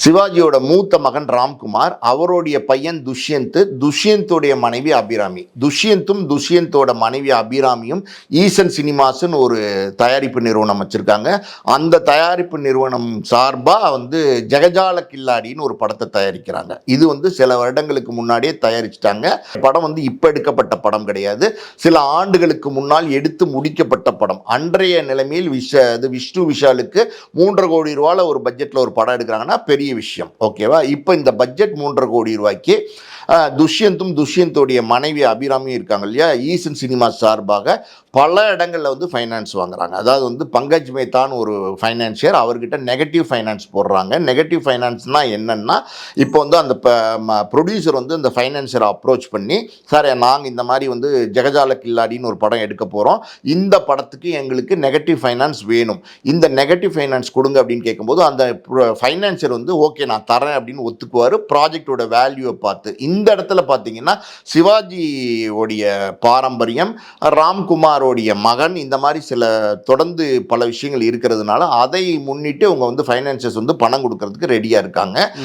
சிவாஜியோட மூத்த மகன் ராம்குமார், அவருடைய பையன் துஷ்யந்த், துஷ்யந்தோடைய மனைவி அபிராமி. துஷ்யந்தோட மனைவி அபிராமியும் ஈசன் சினிமாஸ்ன்னு ஒரு தயாரிப்பு நிறுவனம் வச்சிருக்காங்க. அந்த தயாரிப்பு நிறுவனம் சார்பாக ஜெகஜால கில்லாடின்னு ஒரு படத்தை தயாரிக்கிறாங்க. இது சில வருடங்களுக்கு முன்னாடியே தயாரிச்சிட்டாங்க. படம் இப்போ எடுக்கப்பட்ட படம் கிடையாது, சில ஆண்டுகளுக்கு முன்னால் எடுத்து முடிக்கப்பட்ட படம். அன்றைய நிலைமையில் விஷ்ணு விஷாலுக்கு 3.5 கோடி ரூபாயில் ஒரு பட்ஜெட்டில் ஒரு படம் எடுக்கிறாங்கன்னா பெரிய விஷயம். ஓகேவா? இப்போ இந்த பட்ஜெட் 3.5 கோடி ரூபாய்க்கு துஷ்யந்தோடைய மனைவி அபிராமியும் இருக்காங்க இல்லையா, ஈசன் சினிமா சார்பாக பல இடங்களில் ஃபைனான்ஸ் வாங்குறாங்க. அதாவது பங்கஜ் மேத்தான்னு ஒரு ஃபைனான்சியர், அவர்கிட்ட நெகட்டிவ் ஃபைனான்ஸ் போடுறாங்க. நெகட்டிவ் ஃபைனான்ஸ்னால் என்னென்னா, இப்போ அந்த ப்ரொடியூசர் அந்த ஃபைனான்சியரை அப்ரோச் பண்ணி, சார் நாங்கள் இந்த மாதிரி ஜெகஜால கில்லாடின்னு ஒரு படம் எடுக்க போகிறோம், இந்த படத்துக்கு எங்களுக்கு நெகட்டிவ் ஃபைனான்ஸ் வேணும், இந்த நெகட்டிவ் ஃபைனான்ஸ் கொடுங்க அப்படின்னு கேட்கும்போது அந்த ஃபைனான்சியர் ஓகே நான் தரேன் அப்படின்னு ஒத்துக்குவார், ப்ராஜெக்டோட வேல்யூவை பார்த்து. இந்த இடத்துல பார்த்தீங்கன்னா சிவாஜியோடைய பாரம்பரியம், ராம்குமாரோடைய மகன், இந்த மாதிரி சில தொடர்ந்து பல விஷயங்கள் இருக்கிறதுனால அதை முன்னிட்டு அவங்க ஃபைனான்சர்ஸ் பணம் கொடுக்கறதுக்கு ரெடியாக இருக்காங்க.